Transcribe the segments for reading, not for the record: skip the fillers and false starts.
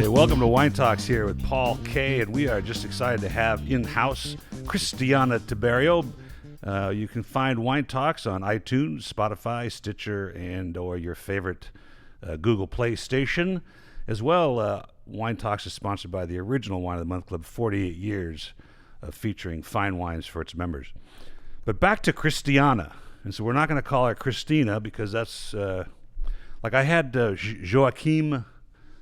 Hey, welcome to Wine Talks here with Paul K. And we are just excited to have in-house Christiana Tiberio. You can find Wine Talks on iTunes, Spotify, Stitcher, and or your favorite Google Play station. As well, Wine Talks is sponsored by the original Wine of the Month Club, 48 years of featuring fine wines for its members. But back to Christiana. And so we're not going to call her Christina because that's, like I had Joachim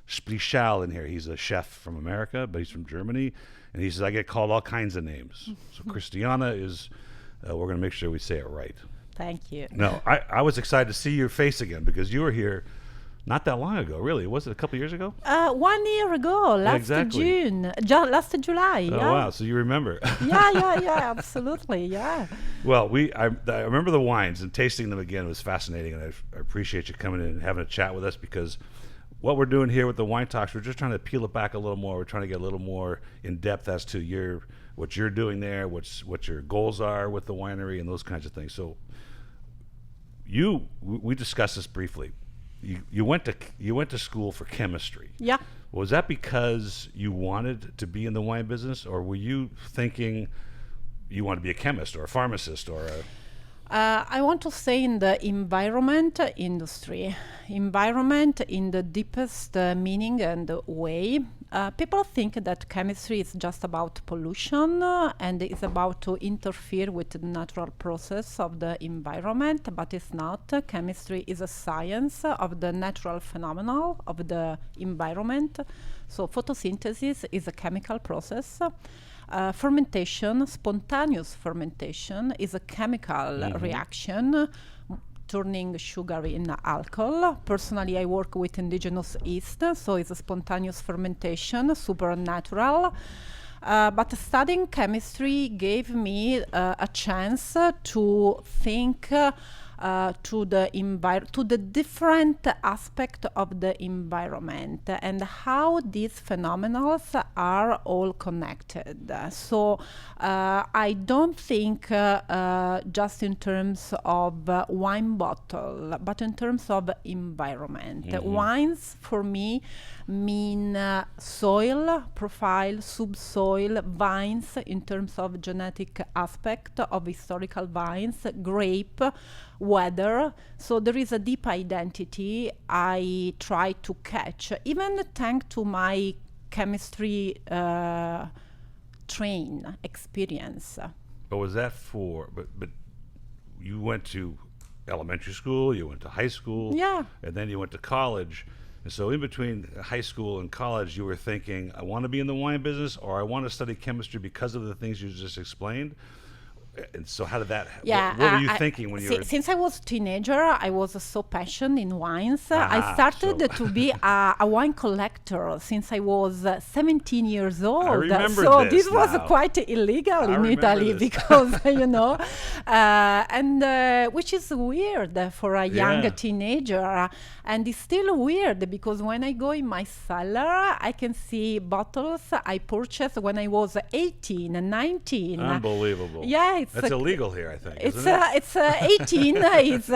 Splichal in here. He's a chef from America, but he's from Germany. And he says, I get called all kinds of names. So Christiana is, we're going to make sure we say it right. Thank you. No, I was excited to see your face again because you were here not that long ago, really. Was it a couple years ago? 1 year ago, last June, last July. Oh, yeah. wow. So you remember. yeah, absolutely, yeah. Well, I remember the wines, and tasting them again was fascinating, and I appreciate you coming in and having a chat with us because what we're doing here with the Wine Talks, we're just trying to peel it back a little more. We're trying to get a little more in depth as to what you're doing there, what your goals are with the winery, and those kinds of things. So we discussed this briefly. You went to school for chemistry. Yeah. Was that because you wanted to be in the wine business, or were you thinking you want to be a chemist or a pharmacist or a... I want to say in the environment industry. Environment in the deepest meaning and way. People think that chemistry is just about pollution and it's about to interfere with the natural process of the environment, but it's not. Chemistry is a science of the natural phenomenon of the environment. So photosynthesis is a chemical process. Fermentation, spontaneous fermentation, is a chemical reaction, turning sugar in alcohol. Personally, I work with indigenous yeast, so it's a spontaneous fermentation, supernatural. But studying chemistry gave me a chance to think to the different aspect of the environment and how these phenomena are all connected. So I don't think just in terms of wine bottle, but in terms of environment. Wines for me mean soil profile, subsoil, vines in terms of genetic aspect of historical vines, grape, weather. So there is a deep identity I try to catch, even thanks to my chemistry train experience. But was that but you went to elementary school, you went to high school, yeah, and then you went to college. And so in between high school and college, you were thinking, I want to be in the wine business, or I want to study chemistry because of the things you just explained. And so how did that, yeah, what were you thinking when you were... Since I was a teenager, I was so passionate in wines. I started to be a wine collector since I was 17 years old. I remember so this was now. Quite illegal in Italy because, and which is weird for a young teenager. And it's still weird because when I go in my cellar, I can see bottles I purchased when I was 18 and 19. Unbelievable. Yeah. That's illegal here, I think. It's 18. It's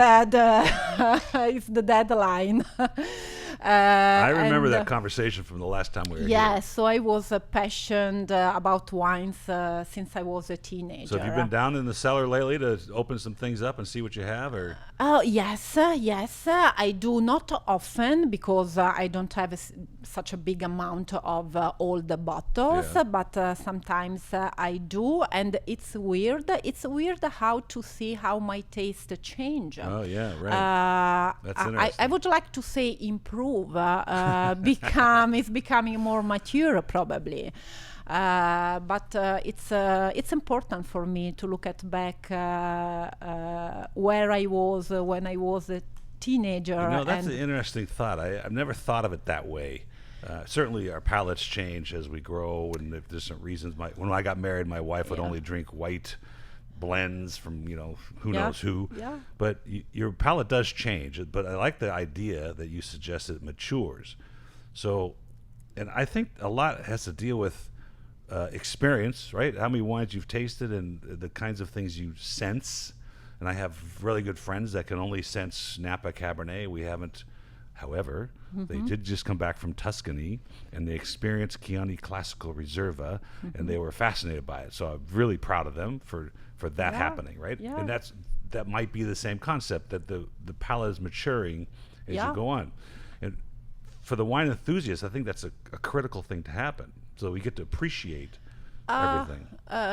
the deadline. I remember that conversation from the last time we were here. Yeah, so I was passionate about wines since I was a teenager. So have you been down in the cellar lately to open some things up and see what you have, or? Oh yes. I do not often because I don't have such a big amount of old bottles, but sometimes I do, and it's weird. It's weird how to see how my taste change. Oh yeah, right. That's interesting. I would like to say improve. It's becoming more mature probably. But it's important for me to look at back where I was when I was a teenager. That's an interesting thought. I've never thought of it that way. Certainly our palates change as we grow, and if there's some reasons. When I got married, my wife would only drink white blends from who knows who. Yeah. But your palate does change. But I like the idea that you suggest it matures. So, and I think a lot has to deal with experience, right? How many wines you've tasted and the kinds of things you sense. And I have really good friends that can only sense Napa Cabernet. We haven't However, they did just come back from Tuscany, and they experienced Chianti Classical Reserva, and they were fascinated by it. So I'm really proud of them for that happening, right? Yeah. And that might be the same concept, that the palate is maturing as you go on. And for the wine enthusiast, I think that's a critical thing to happen. So we get to appreciate everything.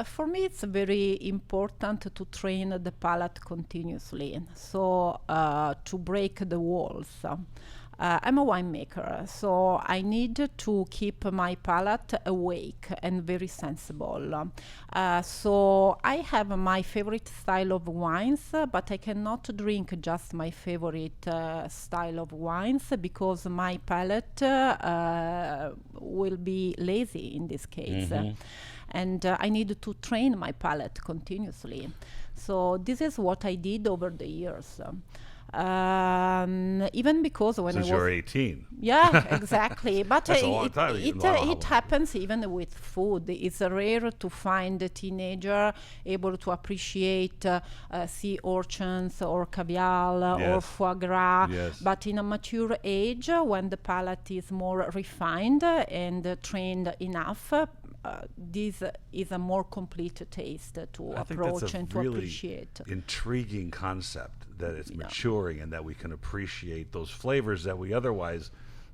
For me, it's very important to train the palate continuously. So to break the walls. I'm a winemaker, so I need to keep my palate awake and very sensible. So I have my favorite style of wines, but I cannot drink just my favorite style of wines because my palate will be lazy in this case. And I need to train my palate continuously. So this is what I did over the years. Even because when Since I was... you were 18. Yeah, exactly. But That's a long time. it happens even with food. It's rare to find a teenager able to appreciate sea urchins or caviar or foie gras. Yes. But in a mature age, when the palate is more refined and trained enough, this is a more complete taste to approach and to appreciate. Intriguing concept that it's maturing and that we can appreciate those flavors that we otherwise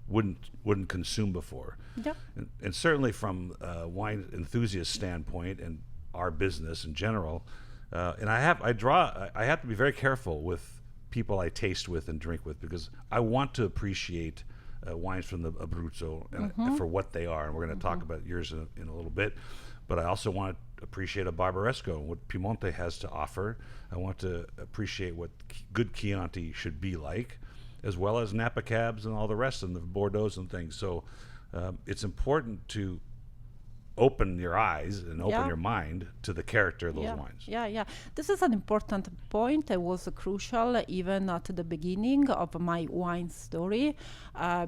wouldn't consume before. Yeah. And certainly from a wine enthusiast standpoint and our business in general, and I have to be very careful with people I taste with and drink with, because I want to appreciate wines from the Abruzzo and for what they are, and we're going to talk about yours in a little bit. But I also want to appreciate a Barbaresco, what Piemonte has to offer. I want to appreciate what good Chianti should be like, as well as Napa Cabs and all the rest, and the Bordeaux and things. So it's important to open your eyes and open your mind to the character of those wines. Yeah. This is an important point. It was crucial even at the beginning of my wine story,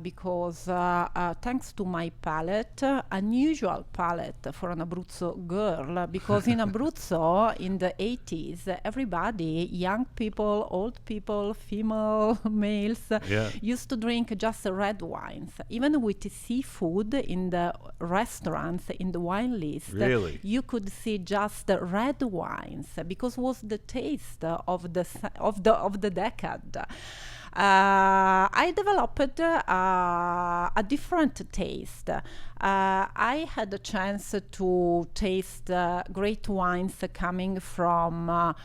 because thanks to my palate, unusual palate for an Abruzzo girl, because in Abruzzo in the 80s, everybody, young people, old people, female, males, used to drink just red wines. Even with seafood in the restaurants, in the wine list, you could see just red wines, because it was the taste of the decade. I developed a different taste. I had a chance to taste great wines coming from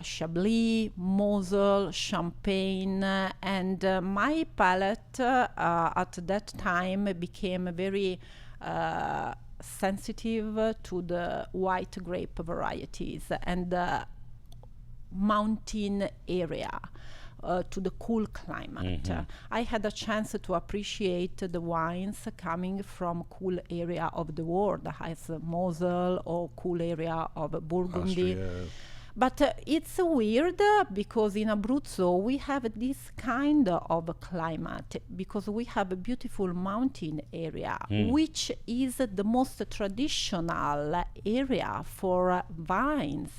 Chablis, Moselle, Champagne, and my palate at that time became very sensitive to the white grape varieties and the mountain area, to the cool climate. I had a chance to appreciate the wines coming from cool area of the world, as Moselle or cool area of Burgundy. Austria. But it's weird because in Abruzzo we have this kind of climate, because we have a beautiful mountain area, which is the most traditional area for vines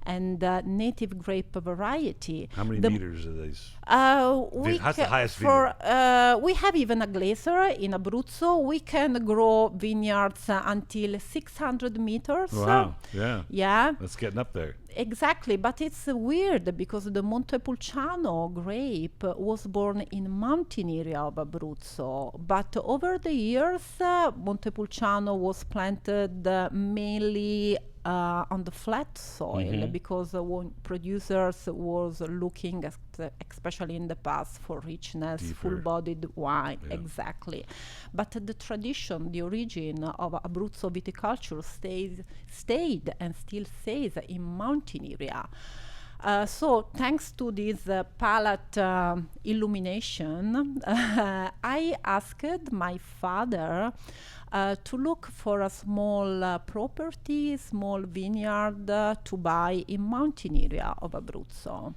and native grape variety. How many meters are these? How's the highest vineyard? We have even a glacier in Abruzzo. We can grow vineyards until 600 meters. Wow, yeah. That's getting up there. Exactly, but it's weird because the Montepulciano grape was born in mountain area of Abruzzo, but over the years Montepulciano was planted mainly on the flat soil, because when producers was looking at, especially in the past, for richness, full-bodied wine. Exactly. But the tradition, the origin of Abruzzo viticulture stayed and still stays in mountain area. So thanks to this palate illumination, I asked my father to look for a small property, small vineyard to buy in mountain area of Abruzzo.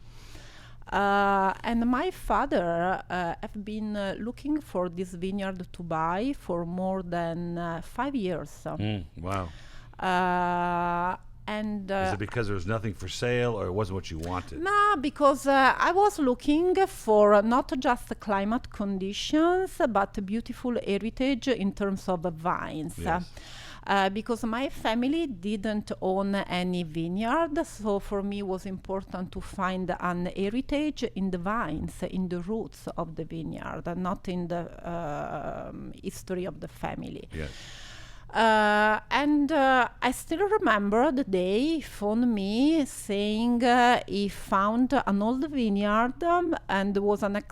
And my father have been looking for this vineyard to buy for more than 5 years. Wow. And Is it because there was nothing for sale, or it wasn't what you wanted? no, because I was looking for not just the climate conditions, but beautiful heritage in terms of vines. Yes. Because my family didn't own any vineyard, so for me it was important to find an heritage in the vines, in the roots of the vineyard, not in the history of the family. Yes. And I still remember the day he phoned me saying he found an old vineyard, and was an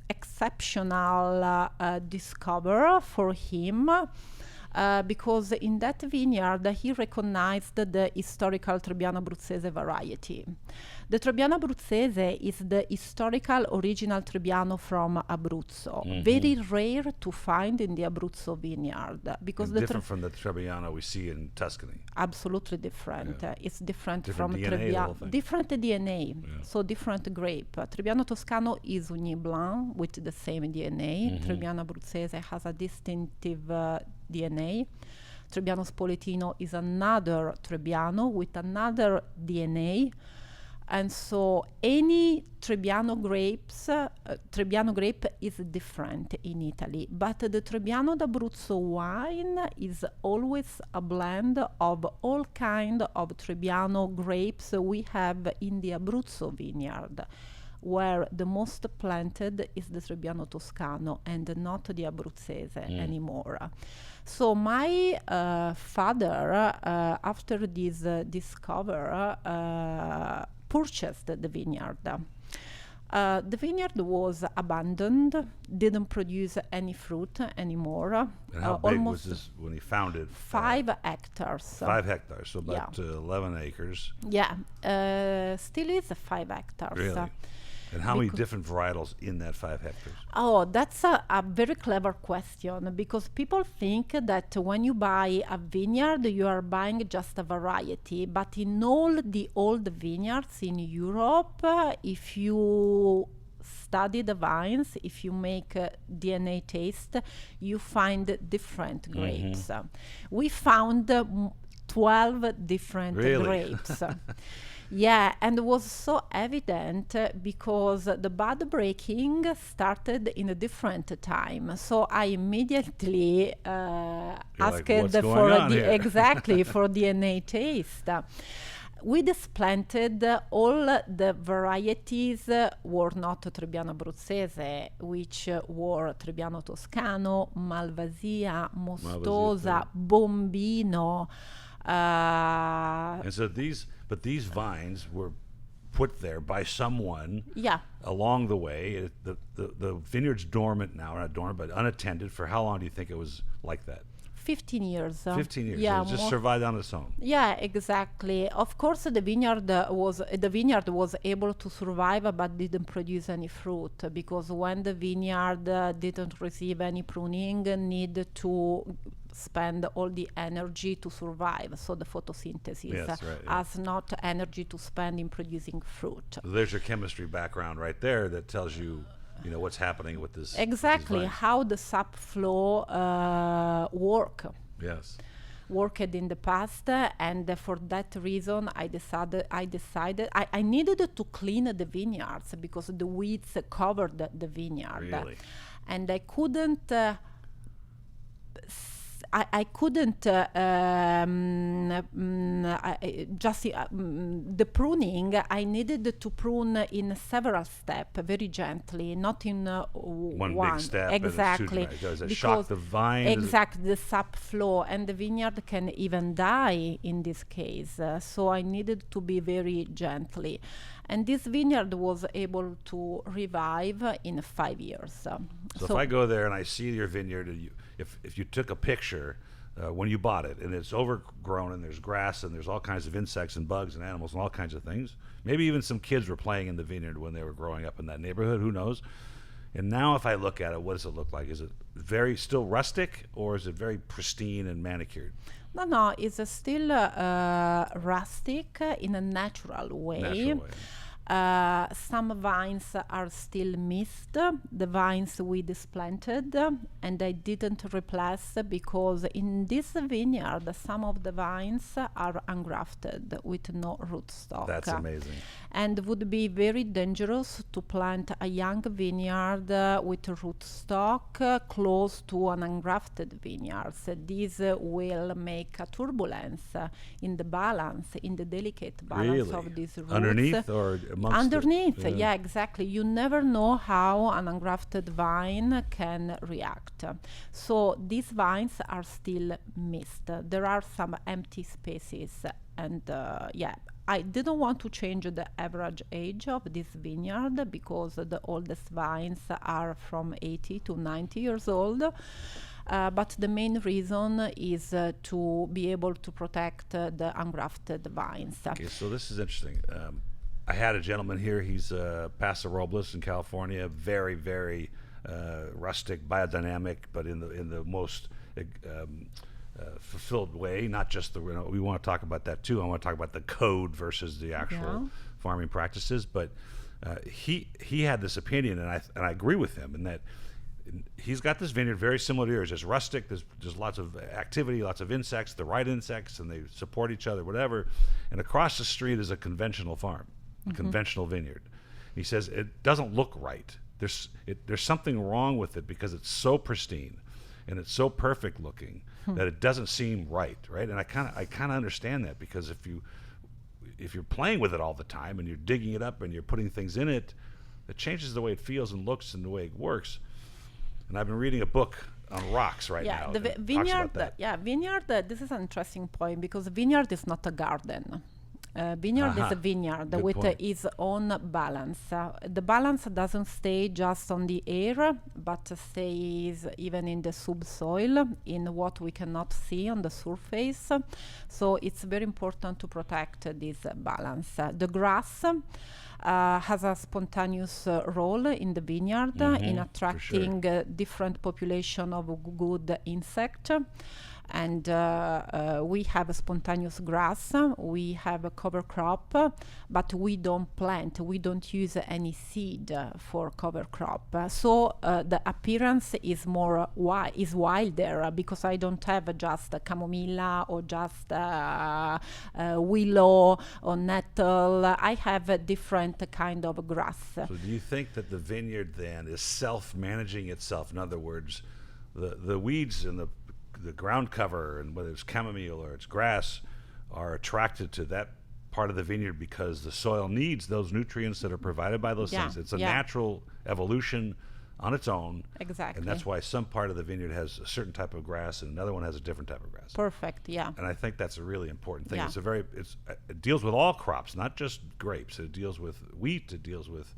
exceptional discovery for him. Because in that vineyard he recognized the historical Tribbiano Abruzzese variety. The Tribbiano Abruzzese is the historical original Tribbiano from Abruzzo. Very rare to find in the Abruzzo vineyard. Because And different from the Tribbiano we see in Tuscany. Absolutely different. It's different Different from DNA, the whole Tribbiano. thing. Different DNA, so different grape. Tribbiano Toscano is Ugni Blanc with the same DNA. Tribbiano Abruzzese has a distinctive DNA. Tribbiano Spoletino is another Tribbiano with another DNA. And so any Tribbiano grape is different in Italy, but the Tribbiano d'Abruzzo wine is always a blend of all kind of Tribbiano grapes we have in the Abruzzo vineyard, where the most planted is the Tribbiano Toscano and not the Abruzzese anymore. So my father, after this discovery, purchased the vineyard. The vineyard was abandoned, didn't produce any fruit anymore. And how big was this when he found it? 5 hectares. 5 hectares, so about 11 acres. Yeah, still is 5 hectares. Really? And how many different varietals in that 5 hectares? Oh, that's a very clever question, because people think that when you buy a vineyard, you are buying just a variety. But in all the old vineyards in Europe, if you study the vines, if you make DNA taste, you find different grapes. We found 12 different grapes. Yeah, and it was so evident because the bud breaking started in a different time. So I immediately asked exactly for DNA taste. We displanted all the varieties were not Tribbiano Abruzzese, which were Tribbiano Toscano, Malvasia, Mostosa, Bombino. And so these vines were put there by someone along the way. The vineyard's dormant now, not dormant, but unattended. For how long do you think it was like that? 15 years. 15 years. Yeah, it just survived on its own. Yeah, exactly. Of course, the vineyard was able to survive, but didn't produce any fruit, because when the vineyard didn't receive any pruning, need to spend all the energy to survive. So the photosynthesis has not energy to spend in producing fruit. So there's your chemistry background right there that tells you, what's happening with this. Exactly, how the sap flow work. Yes. Worked in the past, and for that reason I decided I needed to clean the vineyards because the weeds covered the vineyard. Really? And I couldn't the pruning, I needed to prune in several steps, very gently, not in one big step. Exactly. Does it shock the vine? Exactly, the sap flow, and the vineyard can even die in this case. So I needed to be very gently. And this vineyard was able to revive in 5 years. So if I go there and I see your vineyard, and if you took a picture when you bought it and it's overgrown and there's grass and there's all kinds of insects and bugs and animals and all kinds of things, maybe even some kids were playing in the vineyard when they were growing up in that neighborhood, who knows? And now if I look at it, what does it look like? Is it very still rustic, or is it very pristine and manicured? No, it's still rustic in a natural way. Some vines are still missed, the vines we displanted, and I didn't replace because in this vineyard some of the vines are ungrafted with no rootstock. That's amazing. And would be very dangerous to plant a young vineyard with rootstock close to an ungrafted vineyard. So this will make a turbulence in the balance, in the delicate balance of these roots. Underneath or amongst Underneath, it? yeah, exactly. You never know how an ungrafted vine can react. So these vines are still missed. There are some empty spaces, and I didn't want to change the average age of this vineyard because the oldest vines are from 80 to 90 years old. But the main reason is to be able to protect the ungrafted vines. Okay, so this is interesting. I had a gentleman here. He's Paso Robles in California. Very, very rustic, biodynamic, but in the most fulfilled way. Not just we want to talk about that too. I want to talk about the code versus the actual farming practices. But he had this opinion, and I agree with him in that he's got this vineyard very similar to yours. It's rustic. There's lots of activity, lots of insects, the right insects, and they support each other, whatever. And across the street is a conventional farm. Conventional vineyard. He says it doesn't look right. There's something wrong with it because it's so pristine and it's so perfect looking that it doesn't seem right? And I kind of understand that, because if you're playing with it all the time and you're digging it up and you're putting things in it, it changes the way it feels and looks and the way it works. And I've been reading a book on rocks now. Yeah, the vineyard. Vineyard. This is an interesting point because vineyard is not a garden. Vineyard is a vineyard with its own balance. The balance doesn't stay just on the air, but stays even in the subsoil, in what we cannot see on the surface. So it's very important to protect this balance. The grass has a spontaneous role in the vineyard in attracting different population of good insect. And we have a spontaneous grass, we have a cover crop, but we don't plant, we don't use any seed for cover crop. So the appearance is more wilder, because I don't have just a chamomilla or just willow or nettle. I have a different kind of grass. So do you think that the vineyard then is self-managing itself? In other words, the weeds and the ground cover, and whether it's chamomile or it's grass, are attracted to that part of the vineyard because the soil needs those nutrients that are provided by those things. It's a natural evolution on its own. Exactly. And that's why some part of the vineyard has a certain type of grass and another one has a different type of grass. Perfect, yeah. And I think that's a really important thing. It deals with all crops, not just grapes. It deals with wheat, it deals with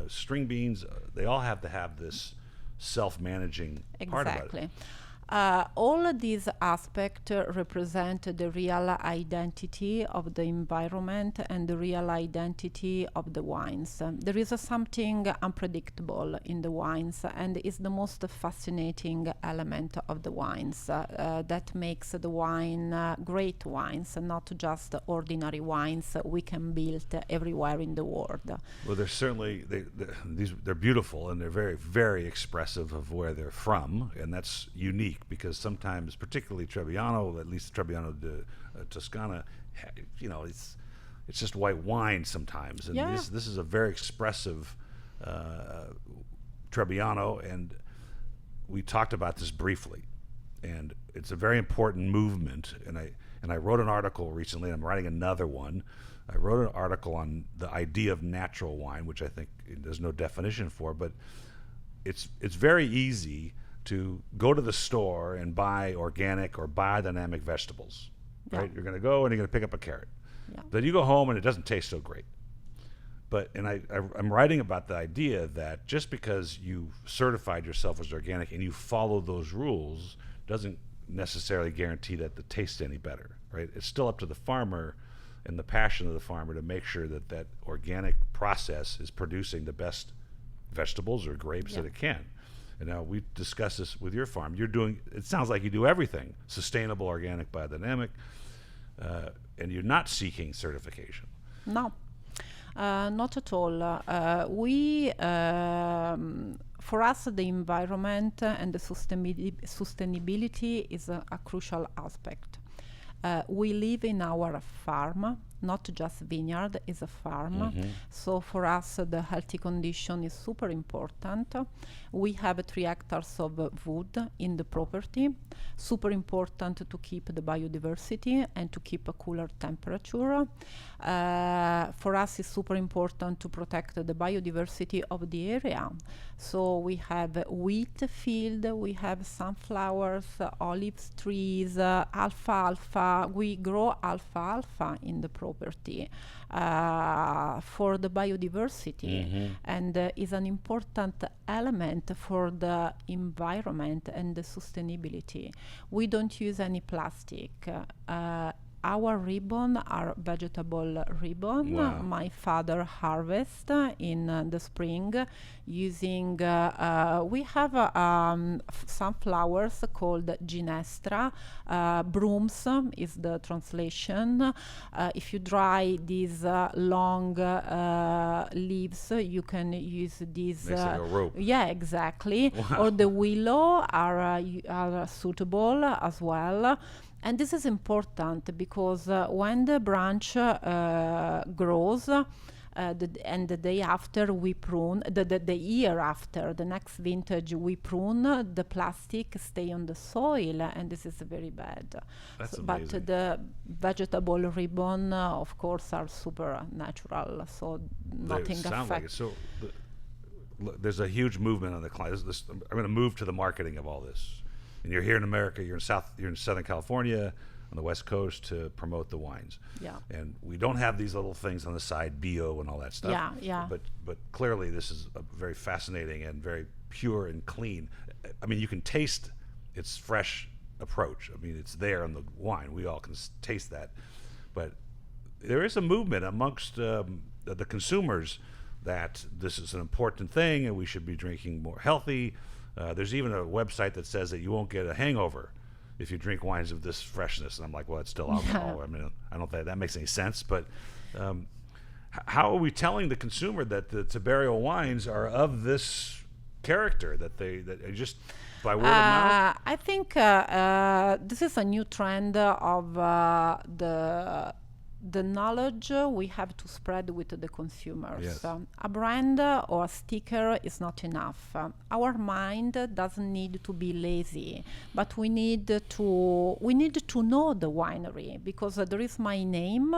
string beans. They all have to have this self-managing part about it. All of these aspects represent the real identity of the environment and the real identity of the wines. There is something unpredictable in the wines, and is the most fascinating element of the wines that makes the wine great wines, not just ordinary wines we can build everywhere in the world. Well, they're certainly they're beautiful, and they're very, very expressive of where they're from, and that's unique. Because sometimes, particularly Tribbiani, at least Tribbiani Toscano, it's just white wine sometimes, and this is a very expressive Tribbiani, and we talked about this briefly, and it's a very important movement. And I wrote an article recently, and I'm writing another one. I wrote an article on the idea of natural wine, which I think there's no definition for, but it's very easy to go to the store and buy organic or biodynamic vegetables, right? You're going to go and you're going to pick up a carrot. Then you go home and it doesn't taste so great. I'm writing about the idea that just because you certified yourself as organic and you follow those rules doesn't necessarily guarantee that the taste's any better, right? It's still up to the farmer and the passion of the farmer to make sure that that organic process is producing the best vegetables or grapes that it can. And now we discussed this with your farm. It sounds like you do everything: sustainable, organic, biodynamic, and you're not seeking certification. No. Not at all. We For us, the environment and the sustainability is a crucial aspect. We live in our farm, not just vineyard, is a farm. So for us, the healthy condition is super important. We have 3 hectares of wood in the property, super important to keep the biodiversity and to keep a cooler temperature. For us, it's super important to protect the biodiversity of the area. So we have wheat field, we have sunflowers, olive trees, alfalfa. We grow alfalfa in the property for the biodiversity, and is an important element for the environment and the sustainability. We don't use any plastic. Our ribbon are vegetable ribbon. Wow. My father harvest in the spring using, we have some flowers called ginestra. Brooms is the translation. If you dry these long leaves, you can use these. Makes like a rope. Yeah, exactly. Wow. Or the willow are suitable as well. And this is important because when the branch grows, and the day after we prune, the year after, the next vintage we prune, the plastic stay on the soil, and this is very bad. That's But amazing. the vegetable ribbon, of course, are super natural, so nothing Sound like it. affects. So there's a huge movement on the client. I'm going to move to the marketing of all this. And you're here in America, you're in Southern California, on the West Coast to promote the wines. Yeah. And we don't have these little things on the side, bio and all that stuff. Yeah, yeah. But clearly this is a very fascinating and very pure and clean. I mean, you can taste its fresh approach. I mean, it's there in the wine. We all can taste that. But there is a movement amongst the consumers that this is an important thing and we should be drinking more healthy. There's even a website that says that you won't get a hangover if you drink wines of this freshness. And I'm like, well, it's still alcohol. Yeah. I mean, I don't think that makes any sense. But how are we telling the consumer that the Tiberio wines are of this character, that are just by word of mouth? I think this is a new trend of the knowledge we have to spread with the consumers. Yes. A brand or a sticker is not enough. Our mind doesn't need to be lazy, but we need to know the winery, because there is my name.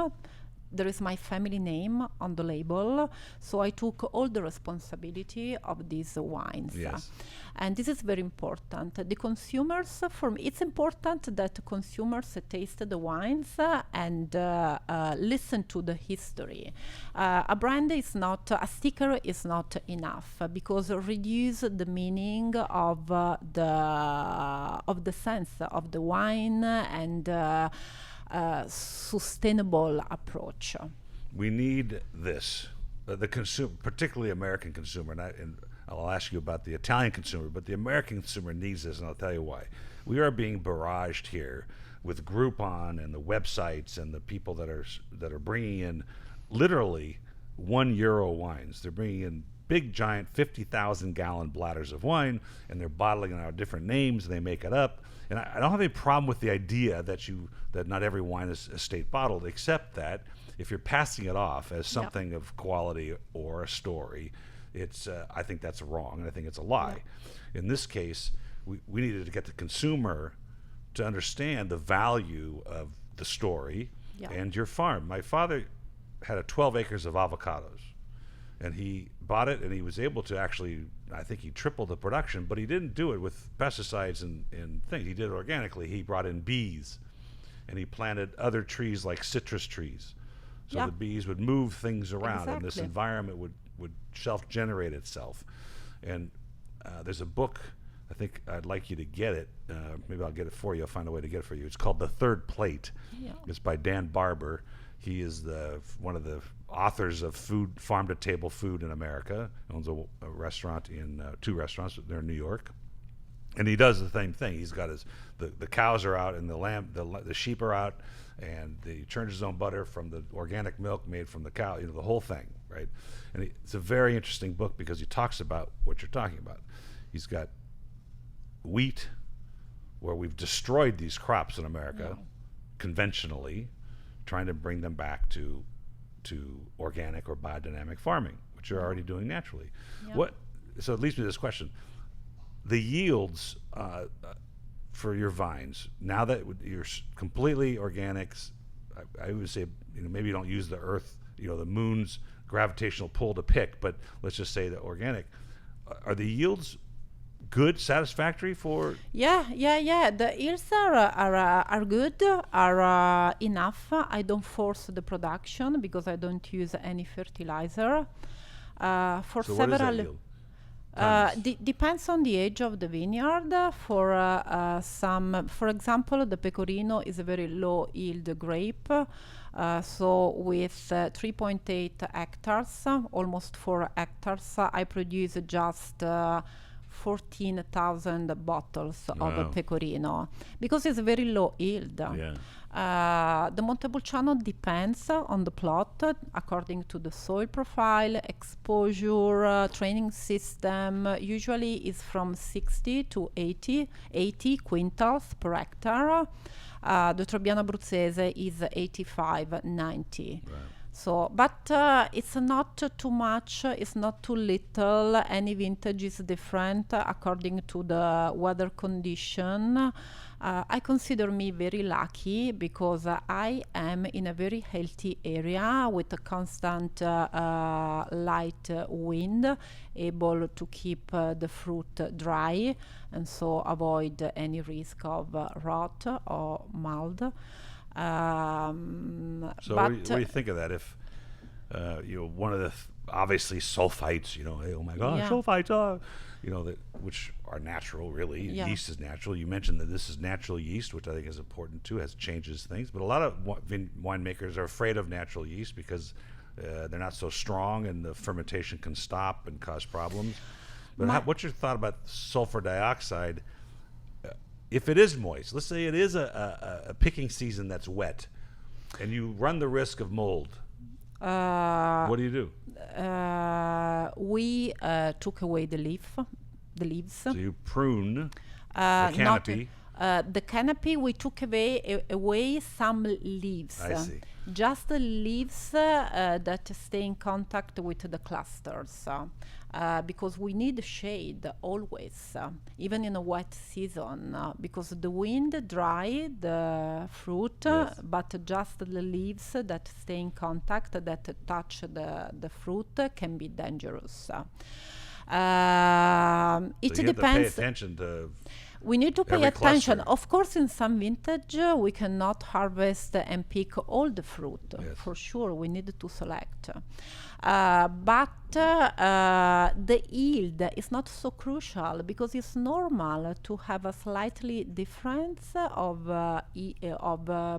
There is my family name on the label, so I took all the responsibility of these wines. Yes. And this is very important. The consumers, for me, it's important that consumers taste the wines and listen to the history. A brand is not, a sticker is not enough, because reduce the meaning of the sense of the wine and sustainable approach. We need this. The consumer, particularly American consumer, and I'll ask you about the Italian consumer, but the American consumer needs this, and I'll tell you why. We are being barraged here with Groupon and the websites and the people that are bringing in literally €1 wines. They're bringing in big, giant 50,000 gallon bladders of wine, and they're bottling it out different names, and they make it up. And I don't have any problem with the idea that not every wine is estate bottled, except that if you're passing it off as something of quality or a story, it's I think that's wrong, and I think it's a lie. In this case, we needed to get the consumer to understand the value of the story and your farm. My father had 12 acres of avocados, and he bought it, and he was able to actually, I think he tripled the production, but he didn't do it with pesticides and things. He did it organically. He brought in bees, and he planted other trees like citrus trees. So the bees would move things around, and this environment would self-generate itself. And there's a book, I think I'd like you to get it. Maybe I'll get it for you. I'll find a way to get it for you. It's called The Third Plate. Yeah. It's by Dan Barber. He is one of the authors of farm-to-table food in America. He owns a restaurant two restaurants. They're in New York. And he does the same thing. He's got the cows are out, and the sheep are out, and he churns his own butter from the organic milk made from the cow, the whole thing, right? And it's a very interesting book because he talks about what you're talking about. He's got wheat, where we've destroyed these crops in America conventionally, trying to bring them back to organic or biodynamic farming, which you're already doing naturally. So it leads me to this question: the yields for your vines, now that you're completely organics, I would say, maybe you don't use the earth, the moon's gravitational pull to pick, but let's just say the organic. Are the yields good, satisfactory for? Yeah. The yields are good, are enough. I don't force the production because I don't use any fertilizer. For So several. What is that yield? Depends on the age of the vineyard. For example, the Pecorino is a very low yield grape. So with 3.8 hectares, almost 4 hectares, I produce just 14,000 bottles of a Pecorino because it's a very low yield. The Montepulciano depends on the plot according to the soil profile, exposure, training system. Usually is from 60 to 80 quintals per hectare. The Tribbiani Abruzzese is 85, 90. Right. So, but it's not too much, it's not too little. Any vintage is different according to the weather condition. I consider me very lucky because I am in a very healthy area with a constant light wind, able to keep the fruit dry and so avoid any risk of rot or mold. So what do you think of that? If one of the obviously sulfites, oh my God, sulfites, which are natural, really. Yeah. Yeast is natural. You mentioned that this is natural yeast, which I think is important too, changes things. But a lot of winemakers are afraid of natural yeast because they're not so strong and the fermentation can stop and cause problems. But what's your thought about sulfur dioxide? If it is moist, let's say it is a picking season that's wet, and you run the risk of mold, what do you do? We took away the leaves. So you prune the canopy. The canopy, we took away some leaves. I see. Just the leaves that stay in contact with the clusters. Because we need shade always, even in a wet season, because the wind dry the fruit, but just the leaves that stay in contact, that touch the fruit, can be dangerous. It so you depends. Have to pay attention to. We need to pay attention. Cluster. Of course, in some vintage, we cannot harvest and pick all the fruit. For sure, we need to select. But the yield is not so crucial because it's normal to have a slightly difference of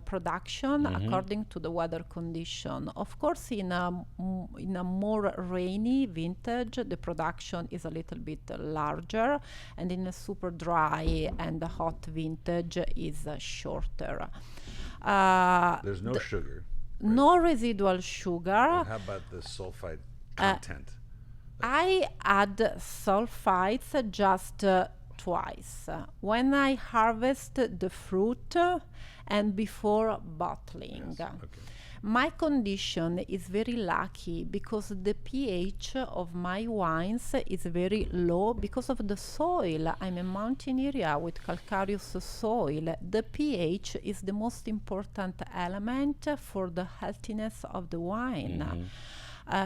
production according to the weather condition. Of course, in a more rainy vintage, the production is a little bit larger, and in a super dry and hot vintage is shorter. There's no sugar. Right? No residual sugar. And how about the sulfite content? I add sulfites just twice. When I harvest the fruit and before bottling. Yes. Okay. My condition is very lucky because the pH of my wines is very low because of the soil. I'm a mountain area with calcareous soil. The pH is the most important element for the healthiness of the wine.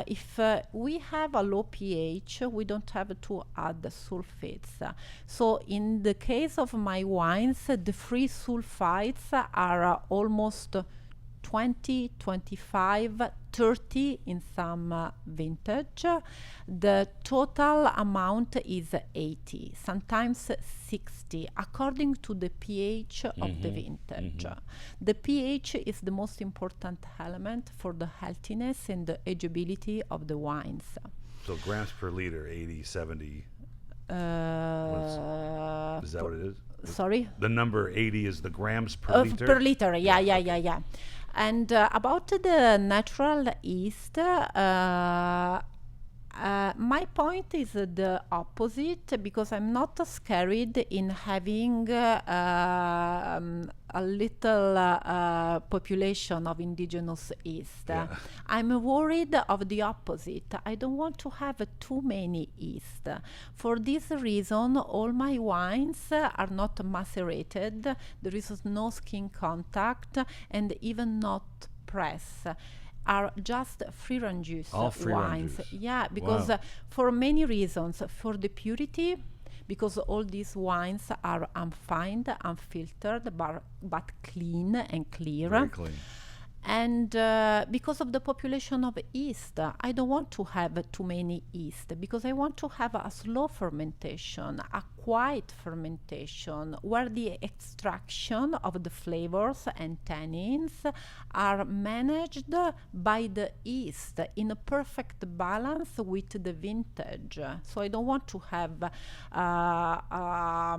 If we have a low pH, we don't have to add the sulfates. So in the case of my wines, the free sulfites are almost 20, 25, 30 in some vintage. The total amount is 80, sometimes 60, according to the pH of the vintage. The pH is the most important element for the healthiness and the ageability of the wines. So grams per liter, 80, 70. Is Is that what it is? Sorry? The number 80 is the grams per liter? Per liter, yeah. And about the natural yeast, my point is the opposite, because I'm not scared in having a little population of indigenous yeast. Yeah. I'm worried of the opposite. I don't want to have too many yeast. For this reason, all my wines are not macerated. There is no skin contact and even not press. Are just free run juice All free run wines. juice. Yeah, because Wow. for many reasons. For the purity, because all these wines are unfined, unfiltered, but clean and clear. Very clean. And because of the population of yeast, I don't want to have too many yeast, because I want to have a slow fermentation, a quiet fermentation, where the extraction of the flavors and tannins are managed by the yeast in a perfect balance with the vintage. So I don't want to have, I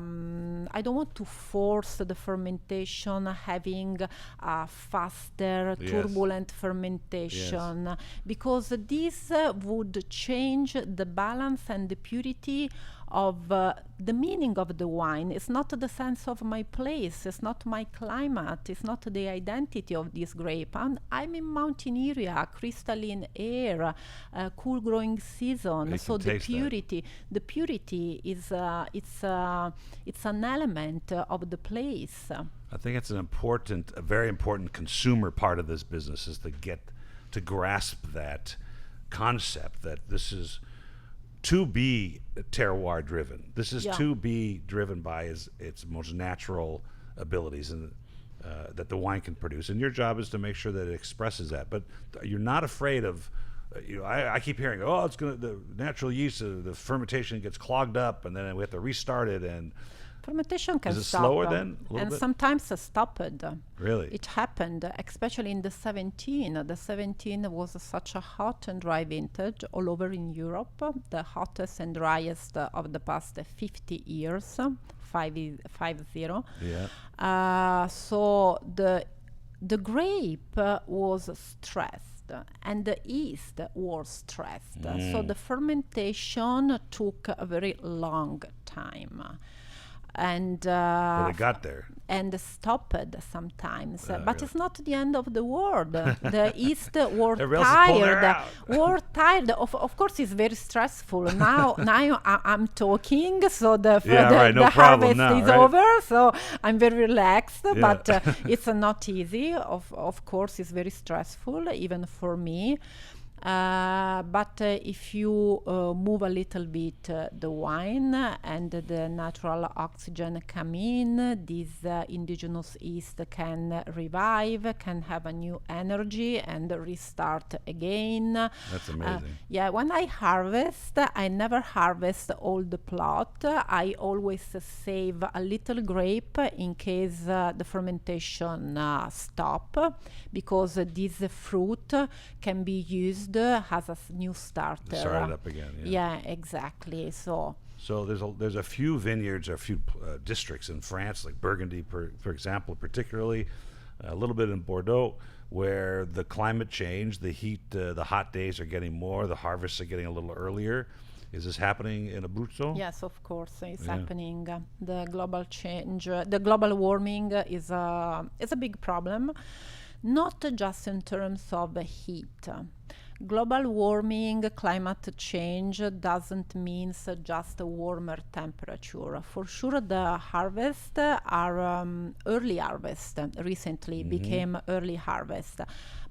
don't want to force the fermentation, having a faster, Yes. turbulent fermentation, because this would change the balance and the purity of the meaning of the wine. It's not the sense of my place, it's not my climate, it's not the identity of this grape. And I'm in mountain area, crystalline air, cool growing season. You So can the taste that. purity is it's an element of the place. I think it's a very important consumer part of this business, is to grasp that concept that this is to be terroir driven. This is Yeah. to be driven by its most natural abilities and that the wine can produce. And your job is to make sure that it expresses that. But you're not afraid of. I keep hearing, the natural yeast, the fermentation gets clogged up, and then we have to restart it. And Fermentation can is it stop. slower then? A little And bit? sometimes stopped. Really? It happened, especially in the 17. The 17 was such a hot and dry vintage all over in Europe, the hottest and driest of the past 50 years, 50. Yeah. So the grape was stressed and the yeast was stressed. So the fermentation took a very long time. And But it got there. and stopped sometimes, but it's not the end of the world. The yeast were Everybody else is pulling her tired. out. Were tired. Of course, it's very stressful. Now I'm talking, so the Yeah, right, no the problem harvest now, is right? over, so I'm very relaxed. Yeah. But it's not easy. Of course, it's very stressful, even for me. But if you move a little bit the wine and the natural oxygen come in, this indigenous yeast can revive, can have a new energy and restart again. That's amazing. Yeah, when I harvest, I never harvest all the plot. I always save a little grape in case the fermentation stop, because this fruit can be used as a new starter. Start it up again. Yeah, exactly. So there's a few vineyards or a few districts in France, like Burgundy, for example, particularly a little bit in Bordeaux, where the climate change, the heat, the hot days are getting more, the harvests are getting a little earlier. Is this happening in Abruzzo? yes, of course, it's happening. The global change, the global warming is a big problem, not just in terms of heat. Global warming, climate change doesn't mean just a warmer temperature. For sure, the harvest are early harvest. Recently became early harvest.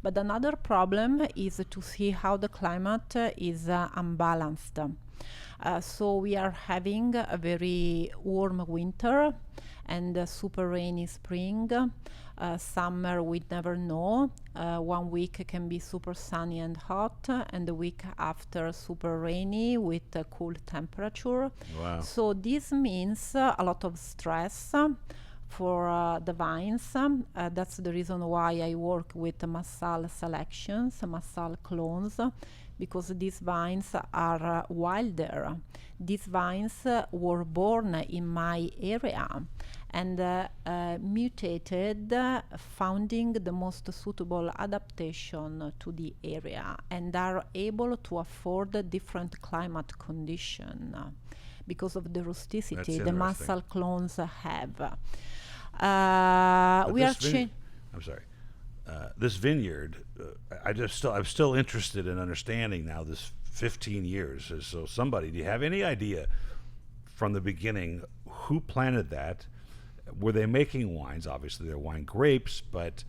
But another problem is to see how the climate is unbalanced. So we are having a very warm winter and a super rainy spring. Summer we never know. 1 week can be super sunny and hot, and the week after super rainy with a cool temperature. Wow. So this means a lot of stress for the vines. That's the reason why I work with Massal selections, Massal clones, because these vines are wilder. These vines were born in my area and mutated, finding the most suitable adaptation to the area, and are able to afford different climate condition because of the rusticity the muscle clones have. I'm sorry. This vineyard, I'm still interested in understanding now this 15 years. So somebody, do you have any idea from the beginning who planted that? Were they making wines? Obviously, they're wine grapes, but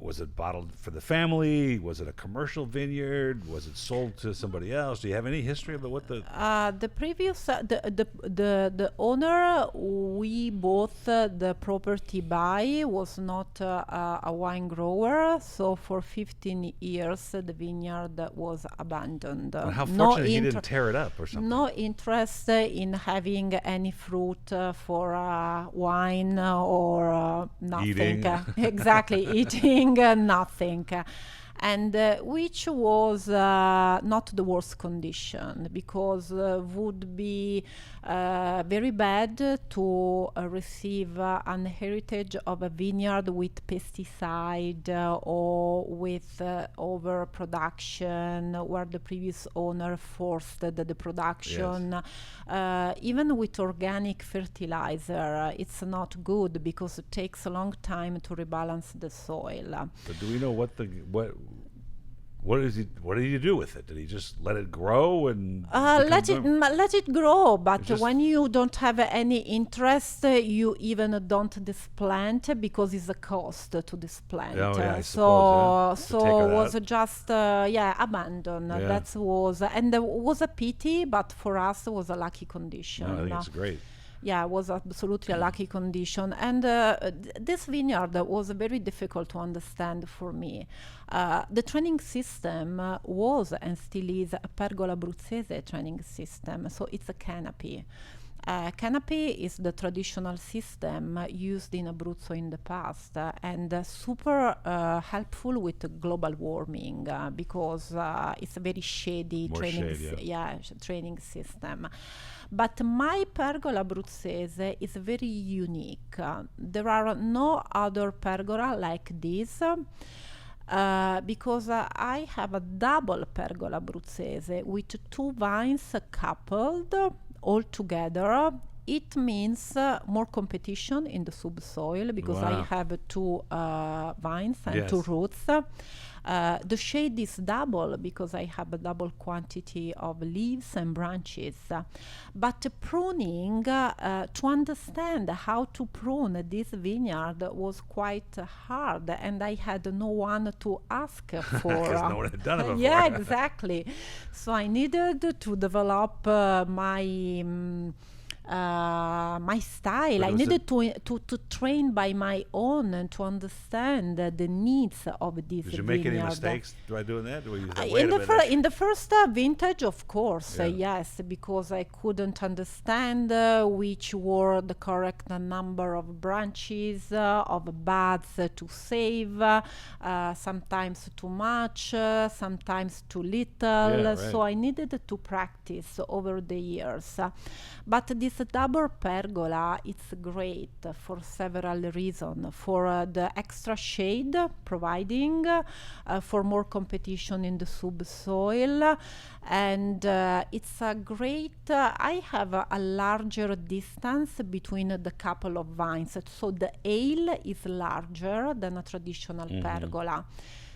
was it bottled for the family? Was it a commercial vineyard? Was it sold to somebody else? Do you have any history of what the previous the owner we bought the property by was not a wine grower, so for 15 years the vineyard was abandoned. Well, how fortunate he didn't tear it up or something. No interest in having any fruit for wine or nothing. Eating. Exactly, eating nothing. And which was not the worst condition, because would be very bad to receive an heritage of a vineyard with pesticide or with overproduction, where the previous owner forced the production. Yes. Even with organic fertilizer, it's not good because it takes a long time to rebalance the soil. But do we know what did he do with it? Did he just let it grow and let it grow? But when you don't have any interest, you even don't displant because it's a cost to displant. Oh, yeah, I suppose, so it was just abandoned. Yeah. That was, and it was a pity, but for us it was a lucky condition. No, I think it's great. Yeah, it was absolutely a lucky condition. And this vineyard was very difficult to understand for me. The training system was and still is a pergola abruzzese training system, so it's a canopy. Canopy is the traditional system used in Abruzzo in the past, and super helpful with global warming because it's a very shady training system. But my pergola abruzzese is very unique. There are no other pergola like this. Because I have a double pergola abruzzese with two vines coupled all together. It means more competition in the subsoil because I have two vines and two roots. The shade is double because I have a double quantity of leaves and branches. But pruning, to understand how to prune this vineyard was quite hard, and I had no one to ask for. Because no one had done it before. Yeah, exactly. So I needed to develop my style. I needed to train by my own and to understand the needs of this vineyard. Did you make any mistakes by doing that? Or you thought, in the first vintage, of course, yes, because I couldn't understand which were the correct number of branches, of buds to save, sometimes too much, sometimes too little. So I needed to practice over the years. But this double pergola, it's great for several reasons. For the extra shade providing, for more competition in the subsoil, and it's a great, I have a larger distance between the couple of vines, so the ale is larger than a traditional pergola.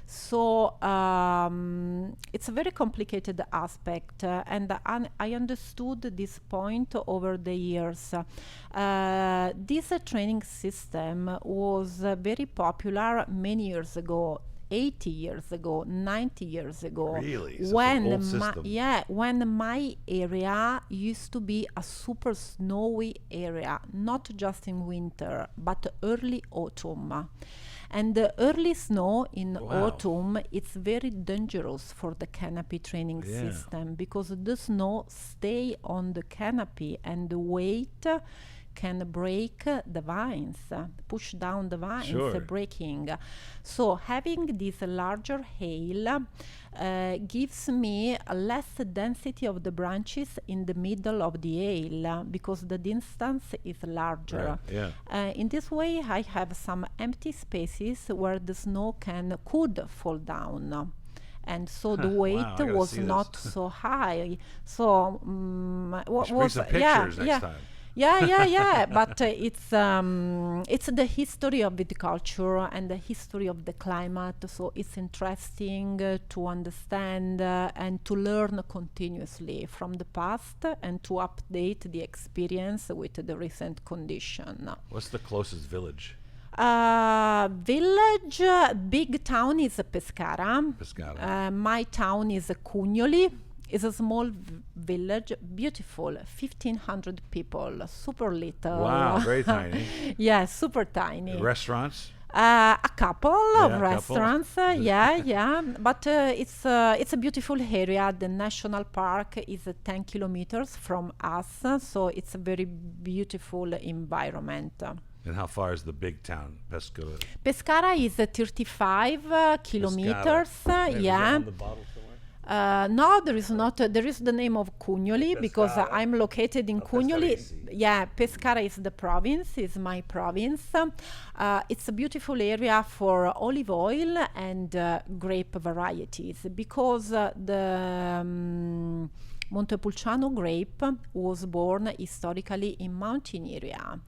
So it's a very complicated aspect, and I understood this point over the years. This training system was very popular many years ago. 80 years ago, 90 years ago. Really? So when my area used to be a super snowy area, not just in winter, but early autumn. And the early snow in autumn, it's very dangerous for the canopy training system because the snow stay on the canopy and the weight can break the vines, push down the vines, Sure. breaking. So having this larger hail gives me a less density of the branches in the middle of the hail because the distance is larger. Right, yeah. In this way, I have some empty spaces where the snow could fall down. And so the weight Wow, I gotta was see this. not so high. So You should bring some pictures next time. yeah. But it's the history of viticulture and the history of the climate. So it's interesting to understand and to learn continuously from the past and to update the experience with the recent condition. What's the closest village? Village, big town is Pescara. Pescara. My town is Cugnoli. It's a small village, beautiful, 1,500 people, super little. Wow, very tiny. Yeah, super tiny. Restaurants? A couple of Yeah, restaurants, yeah. But it's a beautiful area. The national park is 10 kilometers from us, so it's a very beautiful environment. And how far is the big town, Pescara? Pescara is 35 kilometers. Pescara. Is that Yeah. on the bottle somewhere? No, there is not. There is the name of Cugnoli because Pescara. I'm located in Oh, Cugnoli. Pescara, Yeah, Pescara is the province, is my province. It's a beautiful area for olive oil and grape varieties because the Montepulciano grape was born historically in mountain area,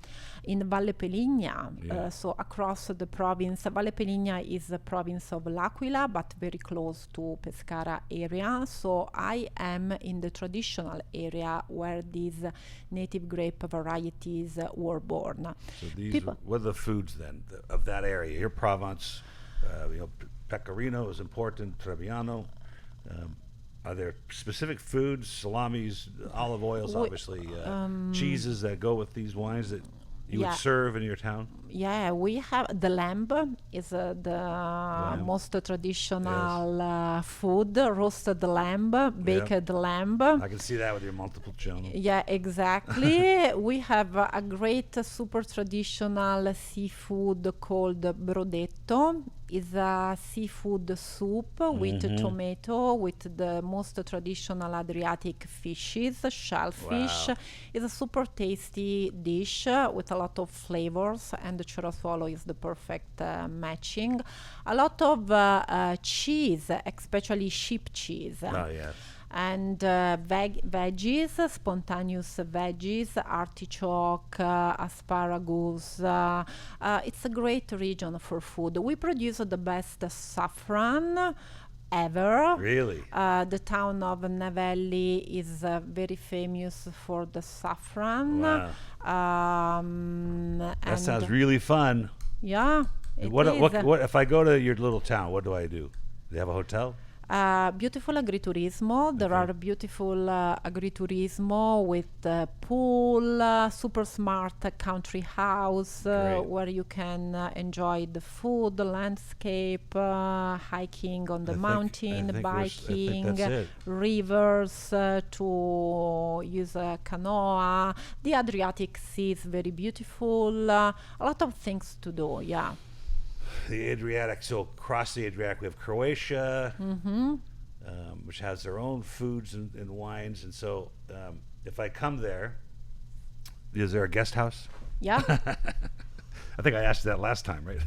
in Valle Peligna, Yeah. so across the province. Valle Peligna is the province of L'Aquila, but very close to Pescara area. So I am in the traditional area where these native grape varieties were born. So these, People- what are the foods then of that area? Your Provence, Pecorino is important, Trebbiano. Are there specific foods, salamis, olive oils, We- obviously, cheeses that go with these wines that you Yeah. would serve in your town? Yeah, we have the lamb is the most traditional food, roasted lamb, baked lamb. I can see that with your Montepulciano. Yeah, exactly. We have a great super traditional seafood called brodetto. It's a seafood soup with tomato, with the most traditional Adriatic fishes, shellfish. Wow. It's a super tasty dish with a lot of flavors, and the chorasuolo is the perfect matching. A lot of cheese, especially sheep cheese. Oh, yes. And veggies, spontaneous veggies, artichoke, asparagus. It's a great region for food. We produce the best saffron ever. Really? The town of Navelli is very famous for the saffron. Wow. That That sounds really fun. Yeah, it What is. if I go to your little town? What do I do? Do they have a hotel? Beautiful agriturismo. There Okay. are beautiful agriturismo with pool, super smart country house Great. where you can enjoy the food, the landscape, hiking on the I mountain, think biking, that's it. rivers to use a canoa. The Adriatic Sea is very beautiful. A lot of things to do, yeah. The Adriatic, so across the Adriatic we have Croatia, which has their own foods and wines. And so if I come there, is there a guest house? Yeah. I think I asked you that last time, right?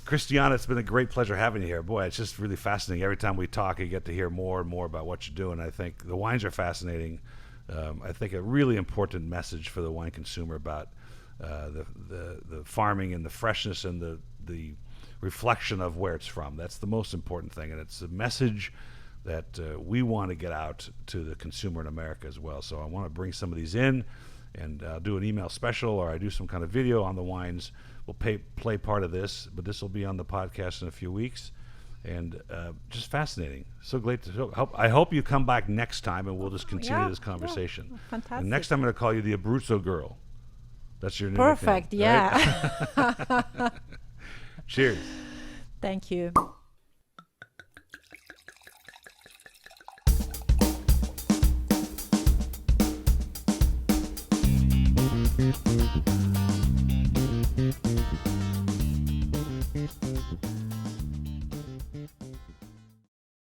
Christiana, it's been a great pleasure having you here. Boy, it's just really fascinating. Every time we talk, you get to hear more and more about what you're doing. I think the wines are fascinating. I think a really important message for the wine consumer about the farming and the freshness and the reflection of where it's from. That's the most important thing, and it's a message that we want to get out to the consumer in America as well. So I want to bring some of these in and do an email special, or I do some kind of video on the wines. We'll play part of this, but this will be on the podcast in a few weeks. And just fascinating. So great to I hope you come back next time, and we'll just continue this conversation. Yeah, fantastic. And next time I'm going to call you the Abruzzo girl. That's your new Perfect, nickname, right? yeah. Cheers. Thank you.